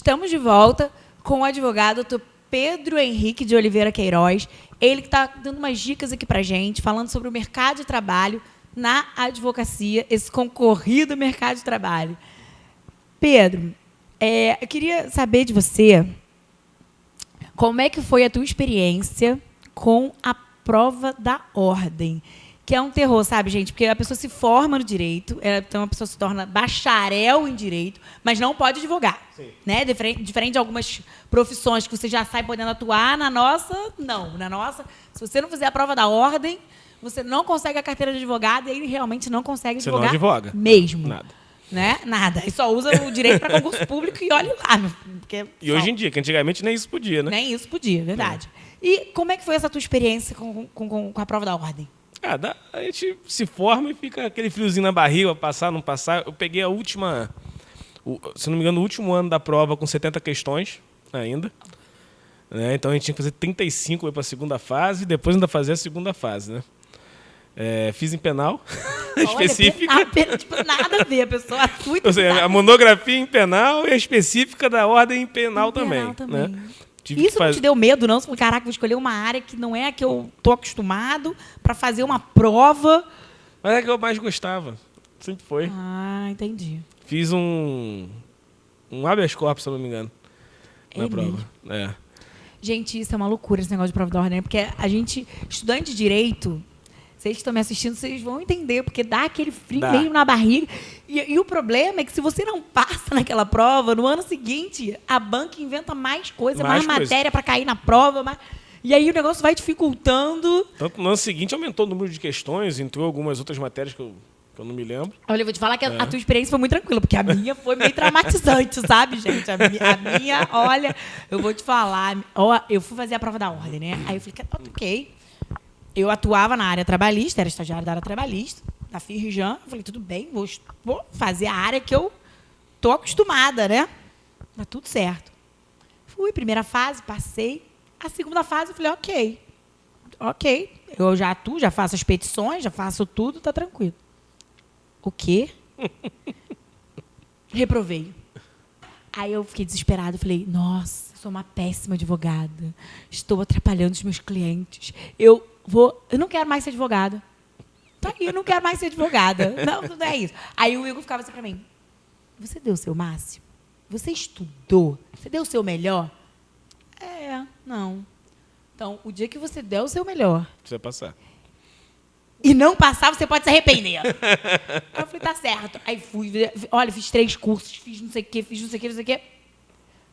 Estamos de volta com o advogado Dr. Pedro Henrique de Oliveira Queiroz. Ele que está dando umas dicas aqui para a gente, falando sobre o mercado de trabalho na advocacia, esse concorrido mercado de trabalho. Pedro, eu queria saber de você como é que foi a tua experiência com a prova da ordem, que é um terror, sabe, gente? Porque a pessoa se forma no direito, então a pessoa se torna bacharel em direito, mas não pode advogar. Sim. Né? Diferente de algumas profissões que você já sai podendo atuar, na nossa, não. Na nossa, se você não fizer a prova da ordem, você não consegue a carteira de advogado e aí realmente não consegue advogar. Você não advoga. Mesmo. Nada. Né? Nada. E só usa o direito para concurso público e olha lá. E hoje em dia, que antigamente nem isso podia, né? Nem isso podia, verdade. E como é que foi essa tua experiência com a prova da ordem? A gente se forma e fica aquele friozinho na barriga, passar, não passar. Eu peguei a última, se não me engano, o último ano da prova com 70 questões ainda. Né? Então a gente tinha que fazer 35 para a segunda fase e depois ainda fazer a segunda fase, né? Fiz em penal, específica. Tipo, nada a ver, a pessoa Ou seja, a monografia em penal e a específica da ordem em penal também. Né? Isso não te deu medo, não? Você falou, caraca, vou escolher uma área que não é a que eu tô acostumado para fazer uma prova. Mas é a que eu mais gostava. Sempre foi. Ah, entendi. Fiz um habeas corpus, se eu não me engano, na prova. Gente, isso é uma loucura, esse negócio de prova da ordem, porque a gente, estudante de direito, vocês que estão me assistindo, vocês vão entender, porque dá aquele frio meio na barriga. E o problema é que se você não passa naquela prova, no ano seguinte, a banca inventa mais coisa, mais matéria para cair na prova. E aí o negócio vai dificultando. Tanto no ano seguinte aumentou o número de questões, entrou algumas outras matérias que eu não me lembro. Olha, eu vou te falar que a tua experiência foi muito tranquila, porque a minha foi meio traumatizante, sabe, gente? A minha, olha, eu vou te falar. Eu fui fazer a prova da ordem, né? Aí eu falei, ok. Eu atuava na área trabalhista, era estagiária da área trabalhista, da Firjan. Eu falei, tudo bem, vou fazer a área que eu tô acostumada, né? Tá tudo certo. Fui, primeira fase, passei. A segunda fase, eu falei, ok. Eu já atuo, já faço as petições, já faço tudo, tá tranquilo. O quê? Reprovei. Aí eu fiquei desesperada, falei, nossa, sou uma péssima advogada. Estou atrapalhando os meus clientes. Eu não quero mais ser advogada. Tá aí, eu não quero mais ser advogada. Não é isso. Aí o Igor ficava assim para mim, você deu o seu máximo? Você estudou? Você deu o seu melhor? Não. Então, o dia que você der o seu melhor... Você vai passar. E não passar, você pode se arrepender. Aí eu falei, tá certo. Aí fui, olha, fiz 3 cursos, fiz não sei o quê.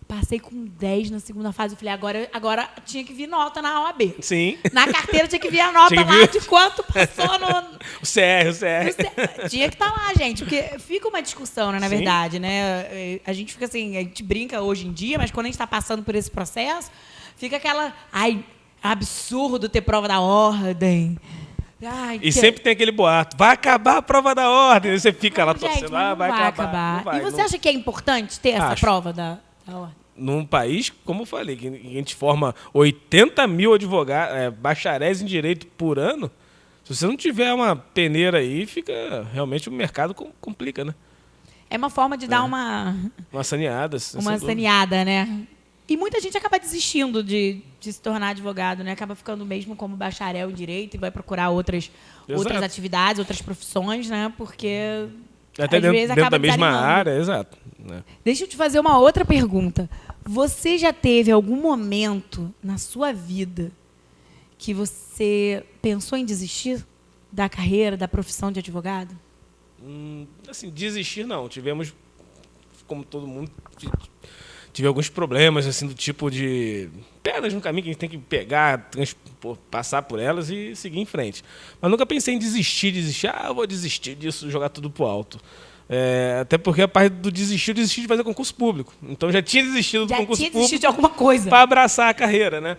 Passei com 10 na segunda fase. Eu falei, agora tinha que vir nota na OAB. Sim. Na carteira tinha que vir a nota lá de quanto passou no... O CR. Tinha que estar lá, gente. Porque fica uma discussão, né, na verdade, né? A gente fica assim, a gente brinca hoje em dia, mas quando a gente está passando por esse processo, fica aquela... Ai, absurdo ter prova da ordem. Sempre tem aquele boato. Vai acabar a prova da ordem. Aí você fica lá torcendo. Vai acabar. E você acha que é importante ter essa prova da ordem? Num país, como eu falei, que a gente forma 80 mil advogados, bacharéis em direito por ano, se você não tiver uma peneira aí, fica realmente o mercado complica, né? É uma forma de dar uma saneada. Uma saneada, né? E muita gente acaba desistindo de se tornar advogado, né? Acaba ficando mesmo como bacharel em direito e vai procurar outras atividades, outras profissões, né? Porque até às vezes dentro acaba da mesma desanimando. área, exato. Né? Deixa eu te fazer uma outra pergunta. Você já teve algum momento na sua vida que você pensou em desistir da carreira, da profissão de advogado? Assim, desistir não. Tivemos, como todo mundo, tive alguns problemas assim do tipo de pedras no caminho que a gente tem que pegar, passar por elas e seguir em frente. Mas nunca pensei em desistir. Eu vou desistir disso, jogar tudo pro alto. Até porque a parte do desistir, eu desisti de fazer concurso público. Então já tinha desistido do concurso público de alguma coisa para abraçar a carreira, né?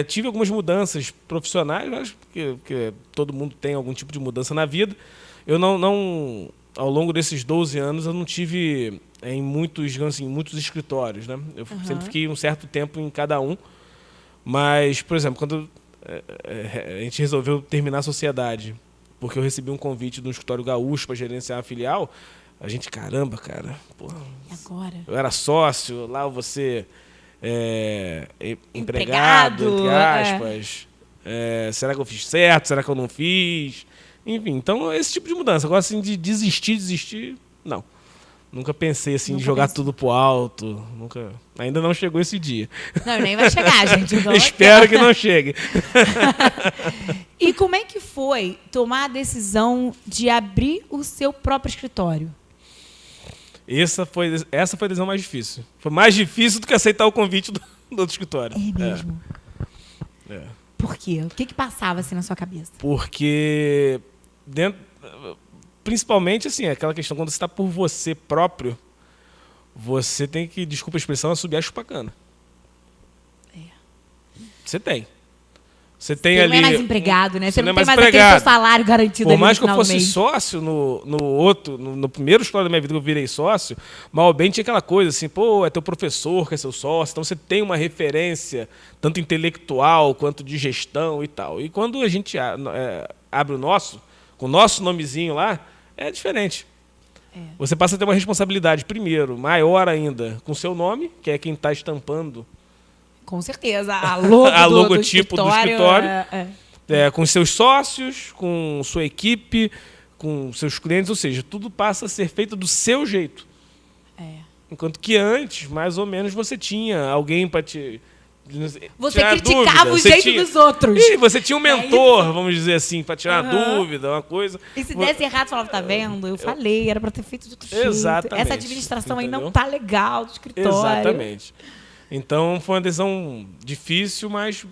Tive algumas mudanças profissionais, acho que todo mundo tem algum tipo de mudança na vida. Eu não ao longo desses 12 anos, eu não tive em muitos escritórios, né? Eu sempre fiquei um certo tempo em cada um. Mas, por exemplo, quando a gente resolveu terminar a sociedade, porque eu recebi um convite do escritório gaúcho para gerenciar a filial, A gente, caramba, cara, porra, E agora? eu era sócio, lá você empregado, entre aspas. Será que eu fiz certo? Será que eu não fiz? Enfim, então esse tipo de mudança. Agora, assim, de desistir, não. Nunca pensei, assim, Nunca de jogar pensou. tudo pro alto. Ainda não chegou esse dia. Não, nem vai chegar, gente. Então, Espero que não chegue. E como é que foi tomar a decisão de abrir o seu próprio escritório? Essa foi a decisão mais difícil. Foi mais difícil do que aceitar o convite do outro escritório. É mesmo? É. Por quê? O que passava assim na sua cabeça? Porque principalmente assim, aquela questão quando você está por você próprio, você tem que, desculpa a expressão, assobiar a chupacana. Você tem. Você tem Você ali. não é mais empregado, né? Você não é tem mais empregado. aquele seu salário garantido Por ali mais no que eu final do fosse mês. sócio no primeiro história da minha vida que eu virei sócio, mal ou bem tinha aquela coisa assim, pô, é teu professor que é seu sócio, então você tem uma referência tanto intelectual quanto de gestão e tal. E quando a gente abre o nosso, com o nosso nomezinho lá, é diferente. Você passa a ter uma responsabilidade, primeiro, maior ainda, com o seu nome, que é quem está estampando Com certeza. A logo a do logotipo do escritório. É. Com seus sócios, com sua equipe, com seus clientes, ou seja, tudo passa a ser feito do seu jeito. Enquanto que antes, mais ou menos, você tinha alguém para te... Você tirar criticava dúvida. o jeito dos outros. E você tinha um mentor, vamos dizer assim, para tirar dúvida, uma coisa. E se desse errado, você falava, tá vendo? Eu falei, era pra ter feito de outro jeito. Exatamente. Essa administração aí não Entendeu? tá legal do escritório. Exatamente. Então, foi uma decisão difícil, mas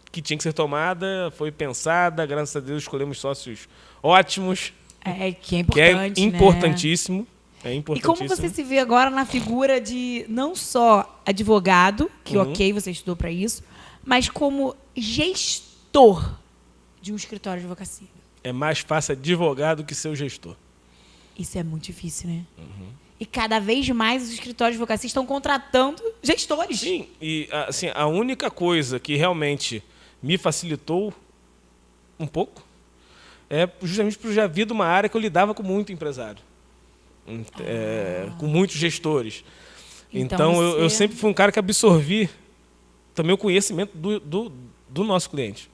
que tinha que ser tomada, foi pensada, graças a Deus escolhemos sócios ótimos, Que é que é importante, importantíssimo. É E importantíssimo. como você se vê agora na figura de não só advogado, que ok, você estudou para isso, mas como gestor de um escritório de advocacia? É mais fácil advogado que ser o gestor. Isso é muito difícil, né? E cada vez mais os escritórios de advocacia estão contratando gestores. Sim, e assim, a única coisa que realmente me facilitou um pouco é justamente por já vir de uma área que eu lidava com muito empresário. Com muitos gestores. Então eu sempre fui um cara que absorvi também o conhecimento do nosso cliente.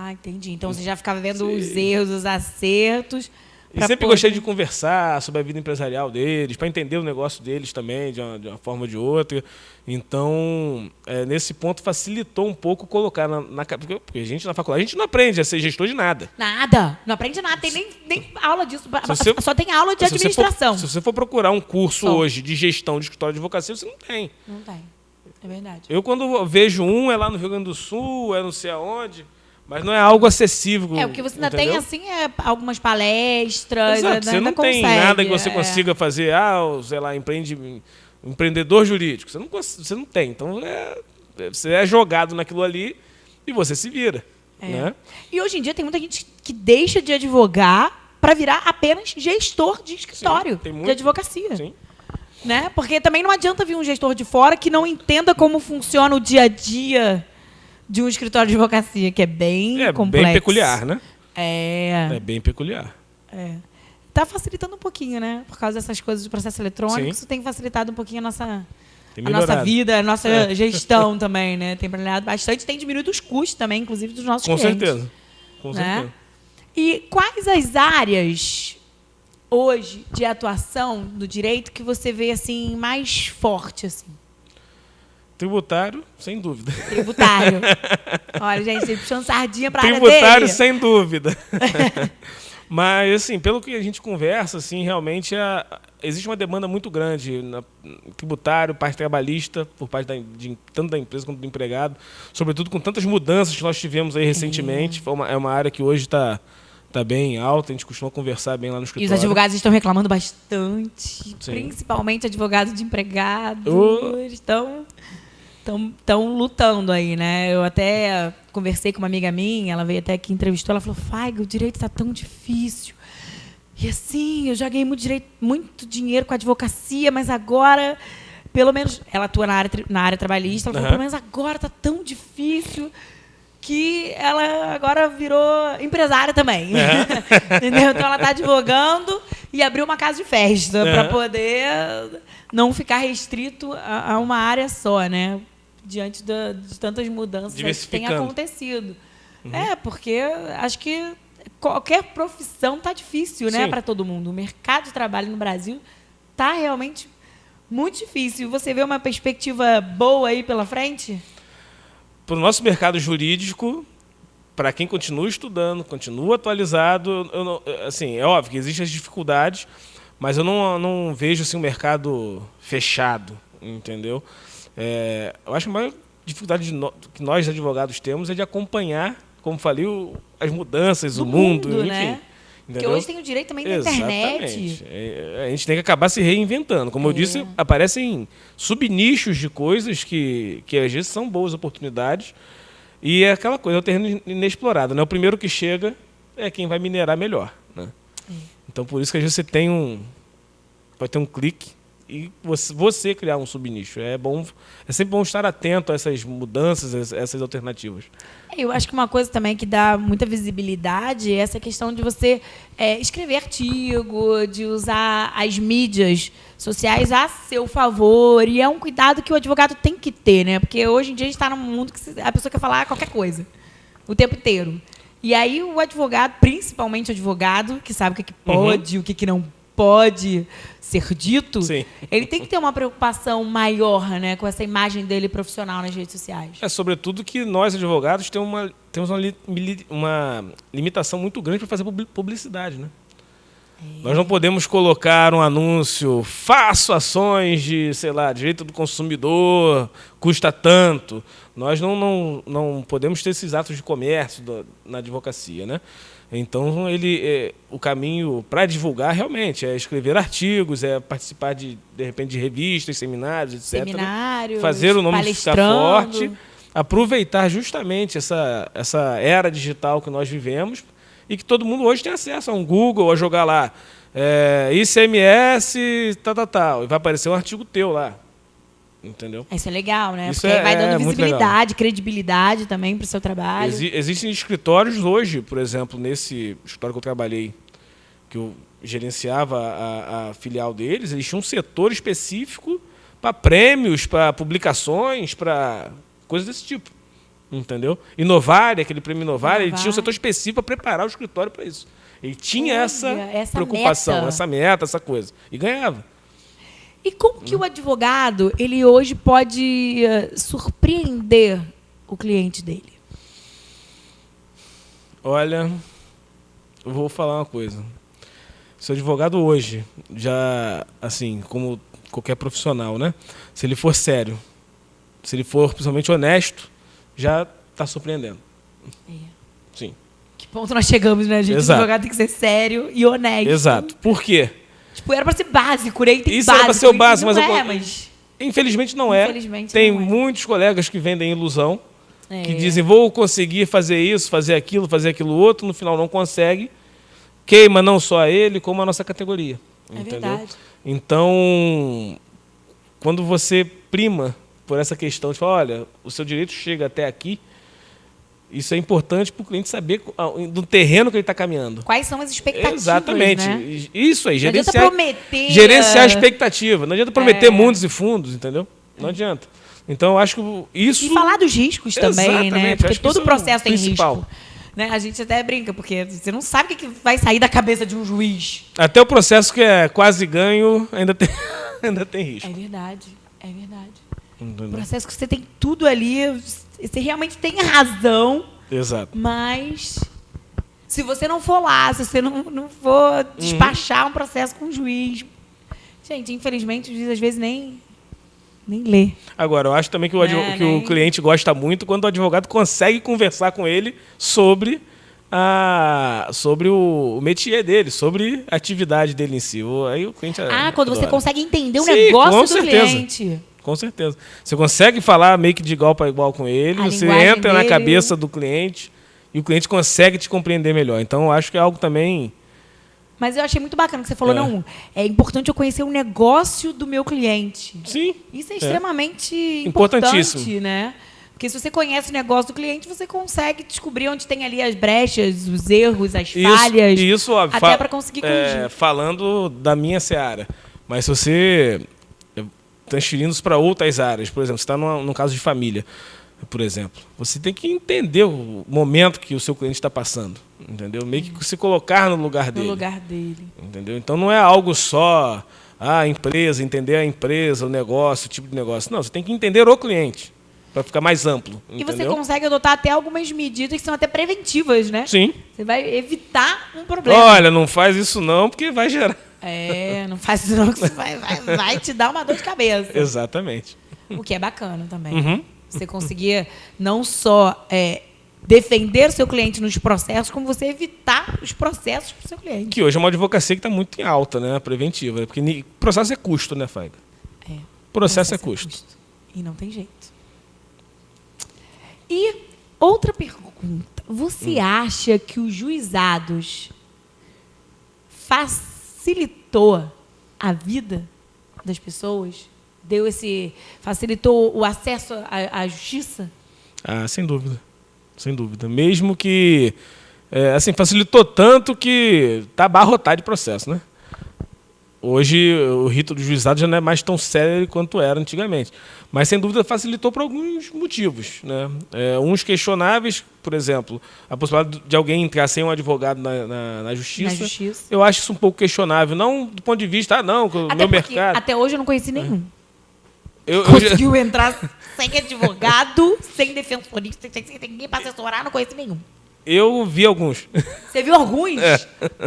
Entendi. Então você já ficava vendo os erros, os acertos. E sempre gostei de conversar sobre a vida empresarial deles, para entender o negócio deles também, de uma forma ou de outra. Então, nesse ponto, facilitou um pouco colocar porque a gente na faculdade, a gente não aprende a ser gestor de nada. Nada. Não aprende nada. Tem nem aula disso. Só tem aula de administração. Se você for procurar um curso hoje de gestão de escritório de advocacia, você não tem. Não tem. É verdade. Eu, quando vejo é lá no Rio Grande do Sul, é não sei aonde, mas não é algo acessível. O que você ainda entendeu? tem, assim, algumas palestras. Exato, você não tem nada que você consiga fazer, sei lá, empreendedor jurídico. Você não tem. Então, você é jogado naquilo ali e você se vira. Né? E hoje em dia tem muita gente que deixa de advogar para virar apenas gestor de escritório de advocacia. Sim. Né? Porque também não adianta vir um gestor de fora que não entenda como funciona o dia a dia de um escritório de advocacia, que é bem complexo. Bem peculiar, né? É bem peculiar. Tá facilitando um pouquinho, né? Por causa dessas coisas de processo eletrônico, Sim. isso tem facilitado um pouquinho a nossa melhorado. vida, a nossa gestão também, né? Tem melhorado bastante, tem diminuído os custos também, inclusive, dos nossos clientes. Com né? certeza. E quais as áreas hoje de atuação do direito que você vê assim mais forte assim? Tributário, sem dúvida. Tributário. Olha, gente, ele puxando sardinha para a área Tributário, dele. sem dúvida. Mas, assim, pelo que a gente conversa, assim, realmente existe uma demanda muito grande no tributário, parte trabalhista, por parte tanto da empresa quanto do empregado, sobretudo com tantas mudanças que nós tivemos aí recentemente. É uma área que hoje está bem alta, a gente costuma conversar bem lá no E escritório. os advogados estão reclamando bastante, Sim. principalmente advogados de empregados. Estão lutando aí, né? Eu até conversei com uma amiga minha, ela veio até aqui, entrevistou, ela falou, Faiga, o direito está tão difícil. E assim, eu já ganhei muito dinheiro com a advocacia, mas agora, pelo menos, ela atua na área trabalhista, ela falou, pelo menos agora está tão difícil que ela agora virou empresária também. Entendeu? Então ela está advogando e abrir uma casa de festa para poder não ficar restrito a uma área só, né? Diante de tantas mudanças que têm acontecido. Porque acho que qualquer profissão tá difícil, né, para todo mundo. O mercado de trabalho no Brasil tá realmente muito difícil. Você vê uma perspectiva boa aí pela frente? Para o nosso mercado jurídico, para quem continua estudando, continua atualizado, assim, é óbvio que existem as dificuldades, mas eu não vejo assim, um mercado fechado, entendeu? Eu acho que a maior dificuldade que nós, advogados, temos é de acompanhar, como falei, as mudanças, o mundo, enfim. Né? Porque hoje tem o direito também da internet. A gente tem que acabar se reinventando. Como eu disse, aparecem subnichos de coisas que às vezes são boas oportunidades. E é aquela coisa, é o terreno inexplorado, né? O primeiro que chega é quem vai minerar melhor, né? Então, por isso que às vezes você pode ter um clique e você criar um subnicho. É sempre bom estar atento a essas mudanças, a essas alternativas. Eu acho que uma coisa também que dá muita visibilidade é essa questão de você escrever artigo, de usar as mídias sociais a seu favor. E é um cuidado que o advogado tem que ter, né? Porque hoje em dia a gente está num mundo que a pessoa quer falar qualquer coisa, o tempo inteiro. E aí o advogado, principalmente o advogado, que sabe o que pode, o que não pode ser dito, ele tem que ter uma preocupação maior, né, com essa imagem dele profissional nas redes sociais. Sobretudo que nós, advogados, temos uma limitação muito grande para fazer publicidade, né? Nós não podemos colocar um anúncio, faço ações de, direito do consumidor, custa tanto. Nós não podemos ter esses atos de comércio na advocacia, né? Então, o caminho para divulgar realmente é escrever artigos, é participar de repente, de revistas, seminários, etc. Seminários, fazer o nome ficar forte, aproveitar justamente essa era digital que nós vivemos e que todo mundo hoje tem acesso a um Google, a jogar lá ICMS, tal, e vai aparecer um artigo teu lá. Entendeu? Isso é legal, né? Porque vai dando visibilidade, credibilidade também para o seu trabalho. Existem escritórios hoje, por exemplo, nesse escritório que eu trabalhei, que eu gerenciava a filial deles, eles tinham um setor específico para prêmios, para publicações, para coisas desse tipo. Entendeu? Inovar, aquele prêmio Inovar, ele tinha um setor específico para preparar o escritório para isso. Ele tinha essa preocupação, essa meta, essa coisa. E ganhava. E como que o advogado, ele hoje pode surpreender o cliente dele? Olha, eu vou falar uma coisa. Se o advogado hoje, já, assim, como qualquer profissional, né? Se ele for sério, se ele for principalmente honesto, já está surpreendendo. Sim. Que ponto nós chegamos, né, gente? Exato. O advogado tem que ser sério e honesto. Exato. Por quê? Tipo, era para ser básico, né? Isso era para ser o básico, mas infelizmente não é. Tem muitos colegas que vendem ilusão, que dizem, vou conseguir fazer isso, fazer aquilo outro, no final não consegue. Queima não só ele, como a nossa categoria. Entendeu? Verdade. Então, quando você prima por essa questão de falar, olha, o seu direito chega até aqui, isso é importante para o cliente saber do terreno que ele está caminhando. Quais são as expectativas, exatamente. Né? Isso aí, não adianta prometer, gerenciar a expectativa. Não adianta prometer mundos e fundos, entendeu? Não adianta. Então, eu acho que isso... E falar dos riscos também, né? Porque todo o processo tem risco. Né? A gente até brinca, porque você não sabe o que vai sair da cabeça de um juiz. Até o processo que é quase ganho ainda tem risco. É verdade. Entendeu? O processo que você tem tudo ali... Você realmente tem razão. Exato. Mas se você não for lá, se você não for despachar um processo com o juiz... Gente, infelizmente, o juiz às vezes nem lê. Agora, eu acho também que o cliente gosta muito quando o advogado consegue conversar com ele sobre o métier dele, sobre a atividade dele em si. Aí o cliente quando você consegue entender o negócio do cliente. Com certeza. Você consegue falar meio que de igual para igual com ele, você entra na cabeça do cliente e o cliente consegue te compreender melhor. Então, eu acho que é algo também... Mas eu achei muito bacana que você falou, é importante eu conhecer o negócio do meu cliente. Sim. Isso é extremamente importantíssimo, né? Porque se você conhece o negócio do cliente, você consegue descobrir onde tem ali as brechas, os erros, as falhas, isso, óbvio, até para conseguir corrigir. Falando da minha seara. Mas se você transferindo isso para outras áreas, por exemplo, você está num caso de família, por exemplo, você tem que entender o momento que o seu cliente está passando, entendeu? Meio que se colocar no lugar dele. No lugar dele. Entendeu? Então não é algo só a empresa, entender a empresa, o negócio, o tipo de negócio. Não, você tem que entender o cliente para ficar mais amplo. E entendeu? você consegue adotar até algumas medidas que são até preventivas, né? Sim. Você vai evitar um problema. Olha, não faz isso não, porque vai gerar. Não faz isso não, que isso vai te dar uma dor de cabeça. Exatamente. O que é bacana também. Uhum. Você conseguir não só defender o seu cliente nos processos, como você evitar os processos para o seu cliente. Que hoje é uma advocacia que está muito em alta, né? Preventiva. Porque processo é custo, né, Faiga? Processo é custo. E não tem jeito. E outra pergunta. Você acha que os juizados facilitou a vida das pessoas? Facilitou o acesso à justiça? Ah, sem dúvida. Sem dúvida. Mesmo que facilitou tanto que está abarrotado de processo, né? Hoje o rito do juizado já não é mais tão sério quanto era antigamente. Mas, sem dúvida, facilitou por alguns motivos, né? Uns questionáveis, por exemplo, a possibilidade de alguém entrar sem um advogado na justiça. Eu acho isso um pouco questionável. Não do ponto de vista, o meu mercado... Até hoje eu não conheci nenhum. Conseguiu entrar sem advogado, sem defensorista, sem ninguém para assessorar, não conheci nenhum. Eu vi alguns. Você viu alguns?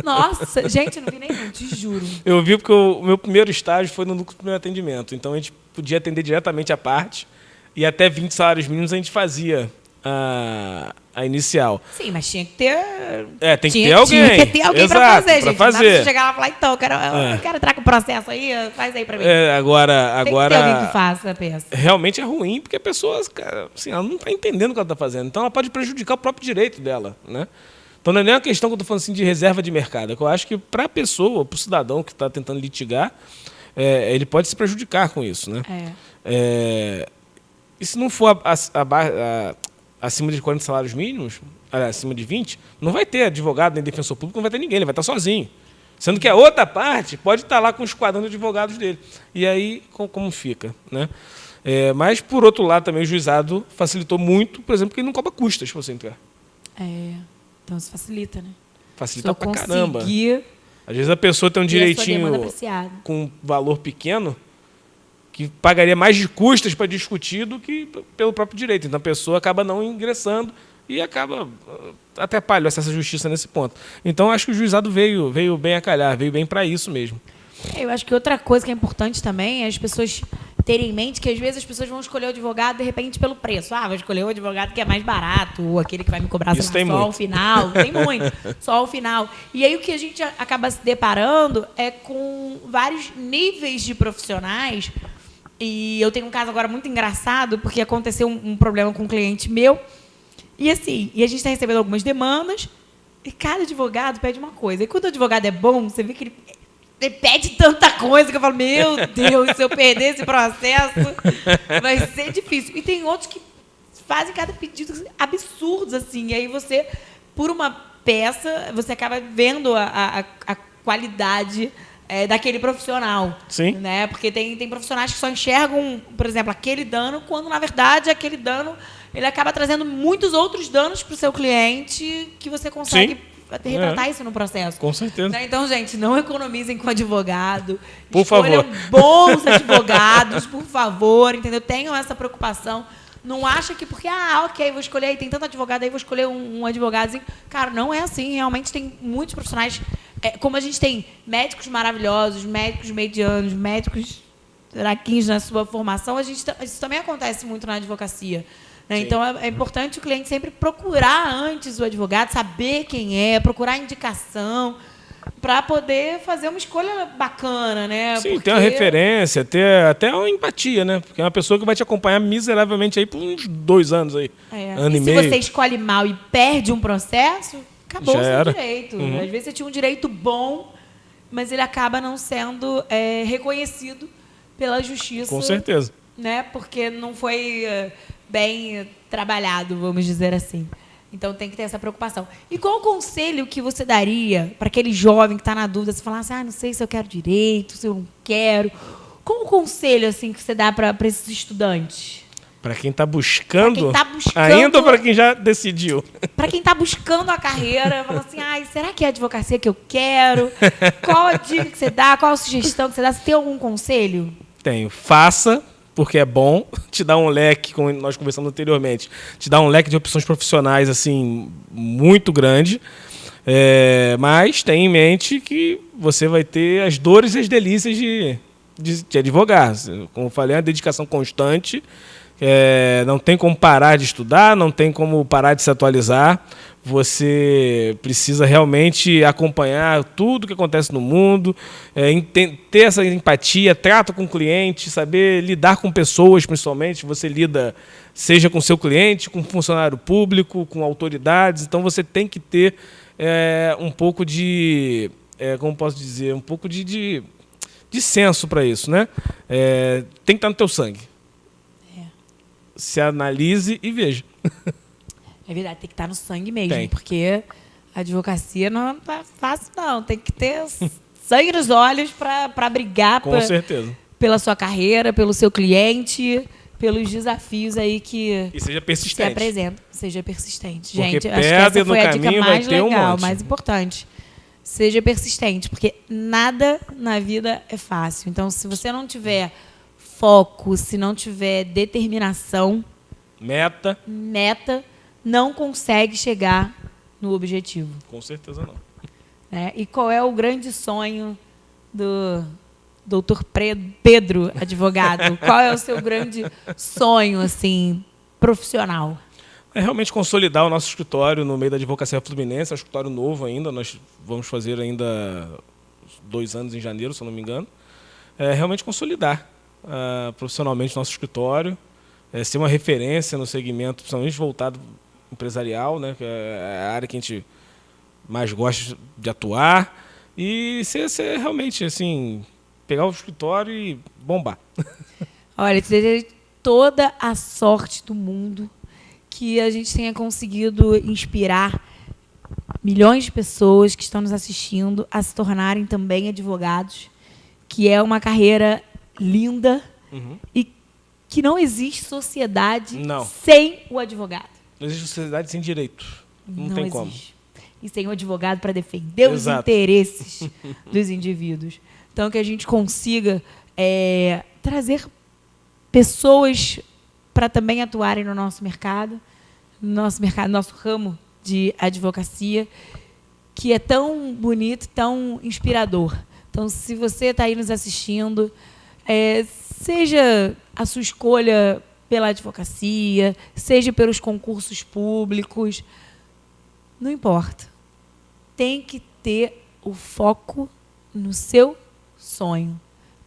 Nossa, gente, eu não vi nenhum, te juro. Eu vi porque o meu primeiro estágio foi no núcleo de primeiro atendimento. Então, a gente podia atender diretamente a parte e até 20 salários mínimos a gente fazia a inicial. Sim, mas tinha que ter... tem que ter alguém. Tinha que ter alguém para fazer, gente. Fazer. Não dá pra chegar lá e falar, então, eu quero entrar com o processo aí, faz aí para mim. Agora... Tem que ter alguém que faça a peça. Realmente é ruim, porque a pessoa, cara, assim, ela não está entendendo o que ela está fazendo. Então, ela pode prejudicar o próprio direito dela, né? Então, não é nem uma questão que eu estou falando assim, de reserva de mercado. É que eu acho que para a pessoa, para o cidadão que está tentando litigar, ele pode se prejudicar com isso, né? E se não for acima de 40 salários mínimos, acima de 20, não vai ter advogado nem defensor público, não vai ter ninguém, ele vai estar sozinho. Sendo que a outra parte pode estar lá com o esquadrão de advogados dele. E aí, como fica, né? Mas, por outro lado, também o juizado facilitou muito, por exemplo, porque ele não cobra custas para você entrar. Então isso facilita, né? Facilita pra caramba. Conseguir... Às vezes a pessoa tem um direitinho com valor pequeno que pagaria mais de custas para discutir do que pelo próprio direito. Então a pessoa acaba não ingressando e acaba atrapalhando o acesso à justiça nesse ponto. Então acho que o juizado veio bem a calhar, veio bem para isso mesmo. Eu acho que outra coisa que é importante também é as pessoas terem em mente que às vezes as pessoas vão escolher o advogado de repente pelo preço. Vou escolher o advogado que é mais barato, ou aquele que vai me cobrar só ao final. Tem muito, só ao final. E aí o que a gente acaba se deparando é com vários níveis de profissionais. E eu tenho um caso agora muito engraçado, porque aconteceu um problema com um cliente meu. E assim, a gente está recebendo algumas demandas, e cada advogado pede uma coisa. E quando o advogado é bom, você vê que ele pede tanta coisa que eu falo, meu Deus, se eu perder esse processo, vai ser difícil. E tem outros que fazem cada pedido absurdos, assim. E aí você, por uma peça, você acaba vendo a qualidade daquele profissional. Sim. Né? Porque tem profissionais que só enxergam, por exemplo, aquele dano, quando, na verdade, aquele dano ele acaba trazendo muitos outros danos para o seu cliente que você consegue retratar isso no processo. Com certeza. Né? Então, gente, não economizem com advogado. Por favor. Bons advogados, por favor, entendeu? Tenham essa preocupação. Não acha que porque, ok, vou escolher, tem tanto advogado aí, vou escolher um advogadozinho. Cara, não é assim. Realmente tem muitos profissionais. Como a gente tem médicos maravilhosos, médicos medianos, médicos raquinhos na sua formação, isso também acontece muito na advocacia. Né? Então, é importante o cliente sempre procurar antes o advogado, saber quem é, procurar indicação, para poder fazer uma escolha bacana, né? Sim, ter uma referência, ter até uma empatia, né? Porque é uma pessoa que vai te acompanhar miseravelmente aí por uns 2 anos aí. Ano e meio. Se você escolhe mal e perde um processo, acabou o seu direito. Uhum. Às vezes você tinha um direito bom, mas ele acaba não sendo reconhecido pela justiça. Com certeza. Né? Porque não foi bem trabalhado, vamos dizer assim. Então tem que ter essa preocupação. E qual o conselho que você daria para aquele jovem que está na dúvida, se falar assim, não sei se eu quero direito, se eu não quero. Qual o conselho assim, que você dá para esses estudantes? Para quem está buscando, buscando, ainda ou para quem já decidiu? Para quem está buscando a carreira, fala assim, será que é a advocacia que eu quero? Qual a dica que você dá? Qual a sugestão que você dá? Você tem algum conselho? Tenho. Faça, porque é bom, te dá um leque, como nós conversamos anteriormente, te dá um leque de opções profissionais assim muito grande, mas tenha em mente que você vai ter as dores e as delícias de advogar. Como eu falei, é uma dedicação constante, não tem como parar de estudar, não tem como parar de se atualizar. Você precisa realmente acompanhar tudo que acontece no mundo, ter essa empatia, trato com o cliente, saber lidar com pessoas, principalmente. Você lida, seja com seu cliente, com funcionário público, com autoridades. Então, você tem que ter um pouco de, como posso dizer, um pouco de senso para isso, né? Tem que estar no teu sangue. Se analise e veja. É verdade, tem que estar no sangue mesmo, Tem. porque a advocacia não é fácil, não. Tem que ter sangue nos olhos para brigar Com certeza. pela sua carreira, pelo seu cliente, pelos desafios aí que E seja se persistente. apresentam. Seja persistente. Porque Gente, acho que essa pedra no foi a dica caminho vai mais ter um legal, monte. mais importante. Seja persistente, porque nada na vida é fácil. Então, se você não tiver foco, se não tiver determinação, Meta. não consegue chegar no objetivo. Com certeza não. Né? E qual é o grande sonho do doutor Pedro, advogado? Qual é o seu grande sonho, assim, profissional? É realmente consolidar o nosso escritório no meio da advocacia fluminense. É um escritório novo ainda. Nós vamos fazer ainda 2 anos em janeiro, se eu não me engano. Realmente consolidar profissionalmente o nosso escritório. Ser uma referência no segmento, principalmente voltado empresarial, né, que é a área que a gente mais gosta de atuar, e ser realmente assim, pegar o escritório e bombar. Olha, te desejo toda a sorte do mundo, que a gente tenha conseguido inspirar milhões de pessoas que estão nos assistindo a se tornarem também advogados, que é uma carreira linda e que não existe sociedade sem o advogado. Não existe sociedade sem direito. Não tem como. E sem o advogado para defender os interesses dos indivíduos. Então, que a gente consiga trazer pessoas para também atuarem no nosso mercado, nosso ramo de advocacia, que é tão bonito, tão inspirador. Então, se você está aí nos assistindo, seja a sua escolha pela advocacia, seja pelos concursos públicos, não importa. Tem que ter o foco no seu sonho,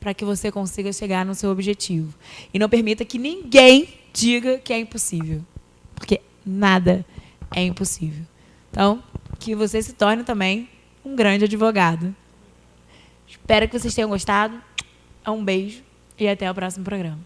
para que você consiga chegar no seu objetivo. E não permita que ninguém diga que é impossível, porque nada é impossível. Então, que você se torne também um grande advogado. Espero que vocês tenham gostado. Um beijo e até o próximo programa.